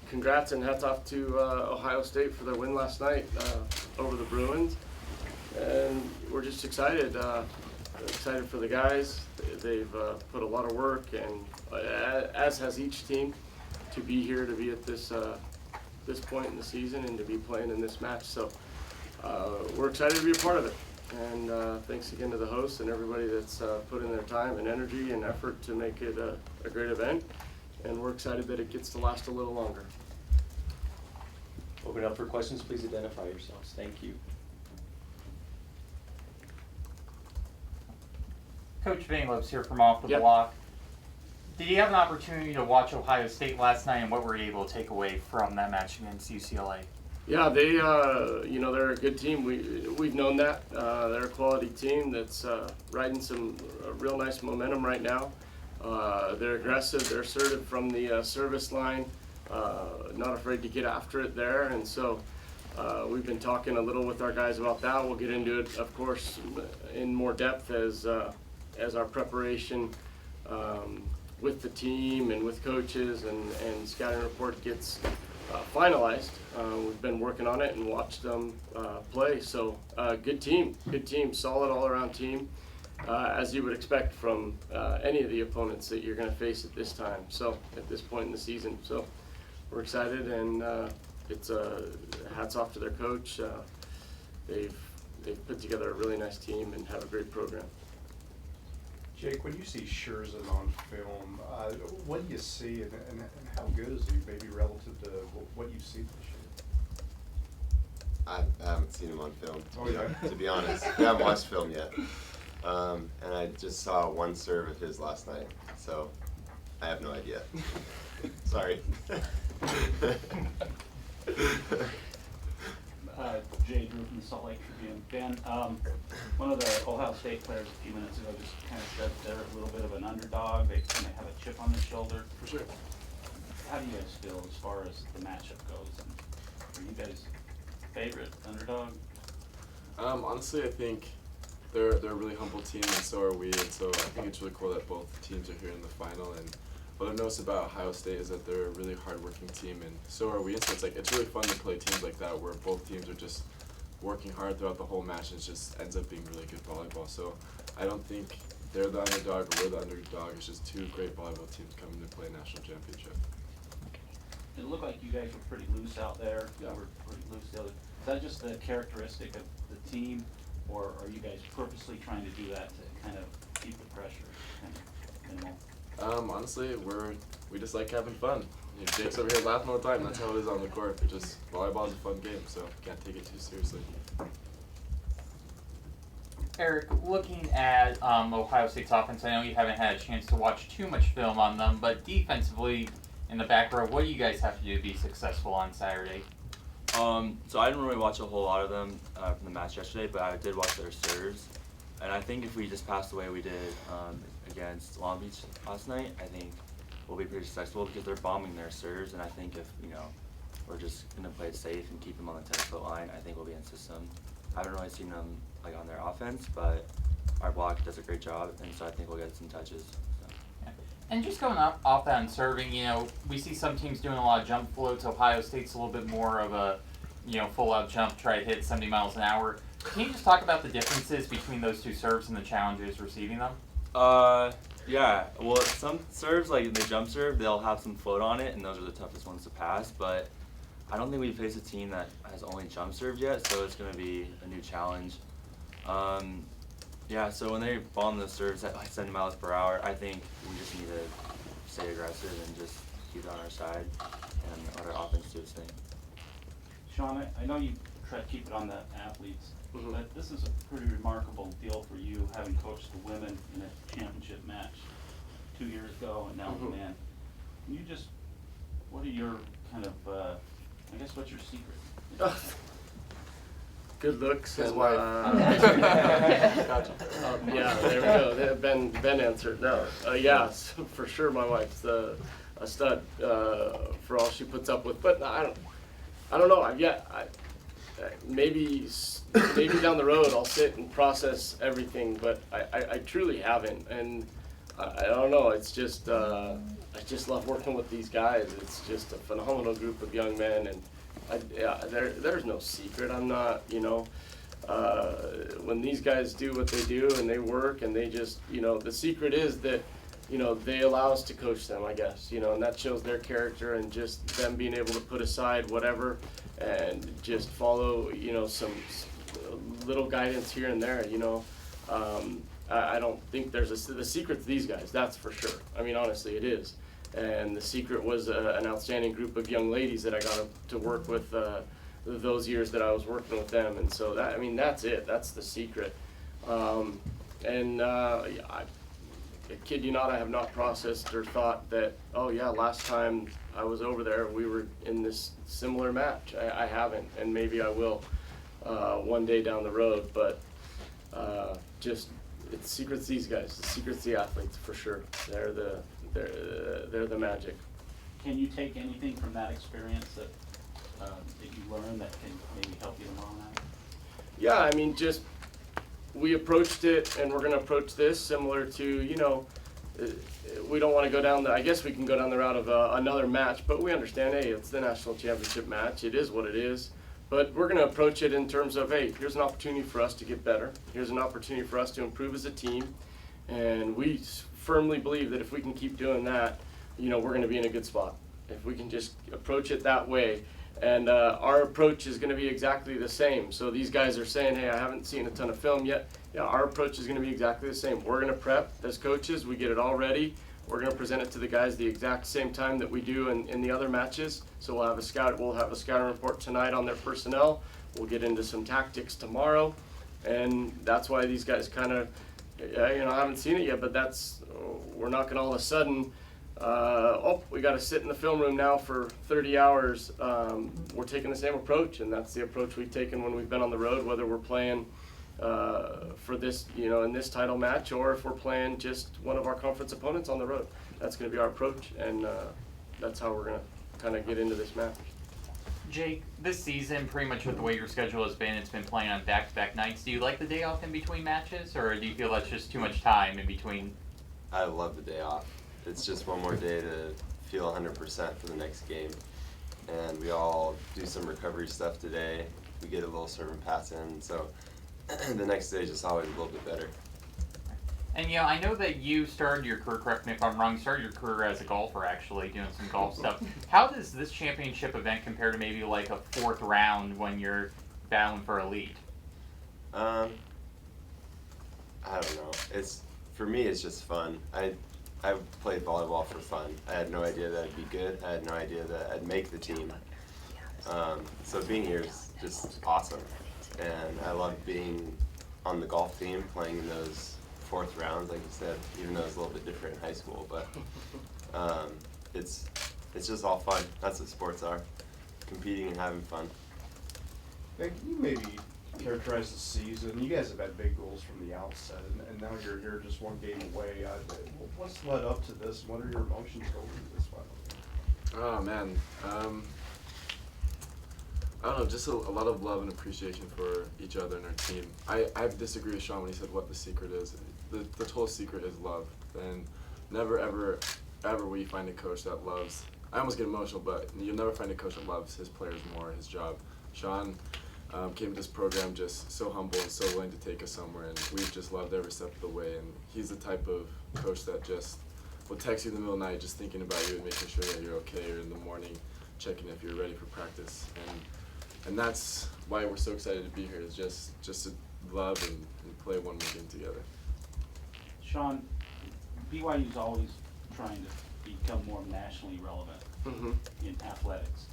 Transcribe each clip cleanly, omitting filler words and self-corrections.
congrats and hats off to Ohio State for their win last night over the Bruins. And we're just excited. Excited for the guys. They've put a lot of work, and as has each team, to be here, to be at this point in the season, and to be playing in this match. So we're excited to be a part of it. And thanks again to the hosts and everybody that's put in their time and energy and effort to make it a great event. And we're excited that it gets to last a little longer. Open it up for questions. Please identify yourselves. Thank you. Coach Vanelopes here from Off the Block. Did you have an opportunity to watch Ohio State last night, and what were you able to take away from that match against UCLA? Yeah, they, they're a good team. We've known that. They're a quality team that's riding some real nice momentum right now. They're aggressive. They're assertive from the service line. Not afraid to get after it there, and so we've been talking a little with our guys about that. We'll get into it, of course, in more depth as our preparation with the team and with coaches and scouting report gets finalized. We've been working on it and watched them play. So good team, solid all-around team, as you would expect from any of the opponents that you're going to face at this time. So at this point in the season, so we're excited, and it's hats off to their coach. They've put together a really nice team and have a great program. Jake, when you see Scherzen on film, what do you see, and how good is he, maybe relative to what you've seen this year? I haven't seen him on film, to be honest. I haven't watched film yet. And I just saw one serve of his last night, so I have no idea. Sorry. Jay Drew from the Salt Lake Tribune. Ben, one of the Ohio State players a few minutes ago just kind of said they're a little bit of an underdog. They kind of have a chip on their shoulder. For sure. How do you guys feel as far as the matchup goes? And are you guys favorite underdog? Honestly, I think they're a really humble team, and so are we. And so I think it's really cool that both teams are here in the final. And what I've noticed about Ohio State is that they're a really hard-working team, and so are we. And so it's really fun to play teams like that where both teams are just working hard throughout the whole match, and it just ends up being really good volleyball. So I don't think they're the underdog or we're the underdog. It's just two great volleyball teams coming to play a national championship. It looked like you guys were pretty loose out there. Yeah. You were pretty loose the other. Is that just the characteristic of the team, or are you guys purposely trying to do that to kind of keep the pressure kind of minimal? Honestly, we just like having fun. You know, Jake's over here laughing all the time. That's how it is on the court. It just volleyball is a fun game, so can't take it too seriously. Eric, looking at Ohio State's offense, I know you haven't had a chance to watch too much film on them, but defensively in the back row, what do you guys have to do to be successful on Saturday? So I didn't really watch a whole lot of them from the match yesterday, but I did watch their serves. And I think if we just pass the way we did against Long Beach last night, I think we'll be pretty successful because they're bombing their serves. And I think if, we're just going to play it safe and keep them on the 10-foot line, I think we'll be in system. I haven't really seen them on their offense, but our block does a great job, and so I think we'll get some touches. So. Yeah. And just going off that and serving, we see some teams doing a lot of jump floats. Ohio State's a little bit more of a, full-out jump, try to hit 70 miles an hour. Can you just talk about the differences between those two serves and the challenges receiving them? Yeah. Well, some serves, like the jump serve, they'll have some float on it, and those are the toughest ones to pass. But I don't think we've faced a team that has only jump served yet, so it's going to be a new challenge. Yeah, so when they bomb the serves at like 70 miles per hour, I think we just need to stay aggressive and just keep it on our side and let our offense do its thing. Sean, I know you try to keep it on the athletes, but this is a pretty remarkable deal for you, having coached the women in a championship match 2 years ago and now the men. Can you just, what are your kind of, what's your secret? Good looks. His and, wife. Gotcha. Yeah, there we go. Ben answered. No, yes, for sure. My wife's a stud for all she puts up with. But I don't know. Maybe down the road I'll sit and process everything. But I truly haven't. And I don't know. It's just I just love working with these guys. It's just a phenomenal group of young men, and there's no secret. I'm not, when these guys do what they do and they work and they just, the secret is that, they allow us to coach them, I guess, and that shows their character and just them being able to put aside whatever and just follow, some little guidance here and there, I don't think there's the secret to these guys, that's for sure. I mean, honestly, it is. And the secret was an outstanding group of young ladies that I got to work with those years that I was working with them. And so that's it. That's the secret. I kid you not, I have not processed or thought that, oh yeah, last time I was over there, we were in this similar match. I haven't, and maybe I will one day down the road. But it's the secret's these guys. The secret's the athletes for sure. They're the magic. Can you take anything from that experience that you learned that can maybe help you tomorrow night? Yeah, I mean, just we approached it, and we're going to approach this similar to, we don't want to go down I guess we can go down the route of another match, but we understand, hey, it's the national championship match. It is what it is. But we're going to approach it in terms of, hey, here's an opportunity for us to get better. Here's an opportunity for us to improve as a team. And we firmly believe that if we can keep doing that, we're going to be in a good spot. If we can just approach it that way. And our approach is going to be exactly the same. So these guys are saying, hey, I haven't seen a ton of film yet. Yeah, our approach is going to be exactly the same. We're going to prep as coaches. We get it all ready. We're going to present it to the guys the exact same time that we do in the other matches. So we'll have a scouting report tonight on their personnel. We'll get into some tactics tomorrow. And that's why these guys kind of, I haven't seen it yet, but we're not going to all of a sudden, we got to sit in the film room now for 30 hours. We're taking the same approach, and that's the approach we've taken when we've been on the road, whether we're playing for this, in this title match, or if we're playing just one of our conference opponents on the road. That's going to be our approach, and that's how we're going to kind of get into this match. Jake, this season, pretty much with the way your schedule has been, it's been playing on back-to-back nights. Do you like the day off in between matches, or do you feel that's just too much time in between? I love the day off. It's just one more day to feel 100% for the next game. And we all do some recovery stuff today. We get a little serve and pass in, so the next day is just always a little bit better. And I know that you started your career, correct me if I'm wrong, started your career as a golfer, actually, doing some golf stuff. How does this championship event compare to maybe like a fourth round when you're battling for elite? I don't know. For me, it's just fun. I played volleyball for fun. I had no idea that I'd be good. I had no idea that I'd make the team. So being here is just awesome. And I love being on the golf team, playing in those fourth rounds, like you said, even though it's a little bit different in high school. But it's just all fun. That's what sports are, competing and having fun. Nick, can you maybe characterize the season? You guys have had big goals from the outset, and now you're here just one game away. What's led up to this? What are your emotions going into this final game? Oh man, I don't know, just a lot of love and appreciation for each other and our team. I disagree with Sean when he said what the secret is. The total secret is love, and never ever will you find a coach that loves. I almost get emotional, but you'll never find a coach that loves his players more, his job. Sean came to this program just so humble and so willing to take us somewhere, and we've just loved every step of the way. And he's the type of coach that just will text you in the middle of the night just thinking about you and making sure that you're okay, or in the morning checking if you're ready for practice. And that's why we're so excited to be here, is just to love and play one more game together. Sean, BYU's always trying to become more nationally relevant in athletics.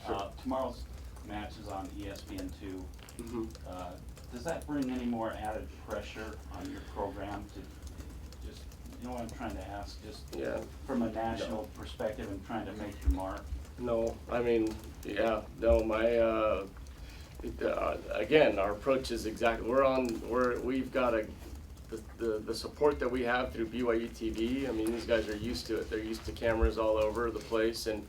Sure. Tomorrow's match is on ESPN2. Does that bring any more added pressure on your program to just, what I'm trying to ask, just from a national perspective and trying to make your mark? No, I mean, again, our approach is exactly, we've got the support that we have through BYU TV. I mean, these guys are used to it. They're used to cameras all over the place, and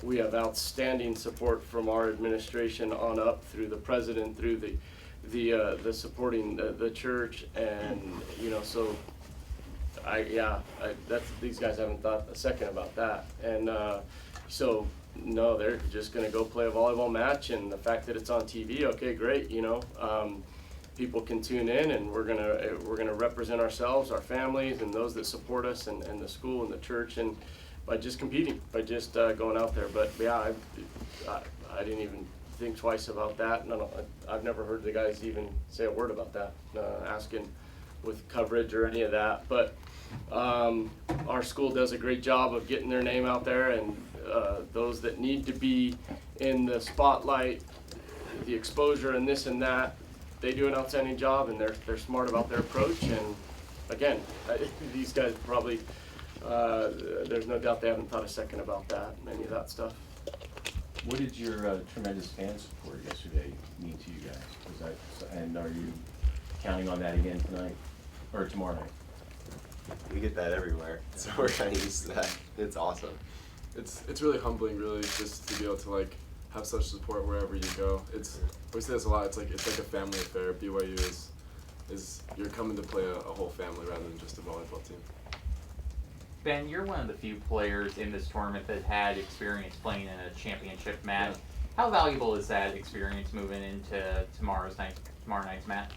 we have outstanding support from our administration on up through the president, through the supporting the church, and so these guys haven't thought a second about that. And so, no, they're just gonna go play a volleyball match, and the fact that it's on TV, okay, great, you know. People can tune in, and we're gonna represent ourselves, our families, and those that support us, and the school and the church, and by just competing, by just going out there. But yeah, I didn't even think twice about that. I've never heard the guys even say a word about that, asking with coverage or any of that. But our school does a great job of getting their name out there, and those that need to be in the spotlight, the exposure and this and that, they do an outstanding job, and they're smart about their approach. And again, these guys probably, there's no doubt they haven't thought a second about that, any of that stuff. What did your tremendous fan support yesterday mean to you guys? And are you counting on that again tonight or tomorrow night? We get that everywhere, so we're kind of used to that. It's awesome. It's really humbling, really, just to be able to like have such support wherever you go. We say this a lot. It's like a family affair. BYU is you're coming to play a whole family rather than just a volleyball team. Ben, you're one of the few players in this tournament that had experience playing in a championship match. Yeah. How valuable is that experience moving into tomorrow night's match?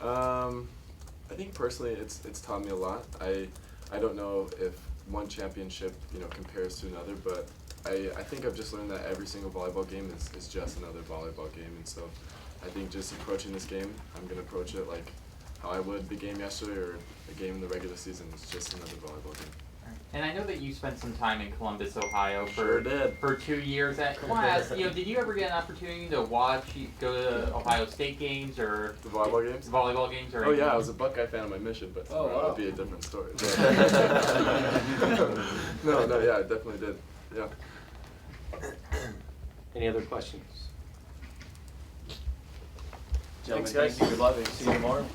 I think personally, it's taught me a lot. I don't know if one championship compares to another, but I think I've just learned that every single volleyball game is just another volleyball game, and so I think just approaching this game, I'm gonna approach it like how I would the game yesterday or a game in the regular season. It's just another volleyball game. And I know that you spent some time in Columbus, Ohio Sure did. for 2 years at class. Did you ever get an opportunity to go to Ohio State games or The volleyball games? volleyball games or Oh yeah, I anything? was a Buckeye fan on my mission, but Oh, that wow. would be a different story. No, yeah, I definitely did. Yeah. Any other questions? Thanks, Gentlemen, guys. thank you. Good luck. See you tomorrow.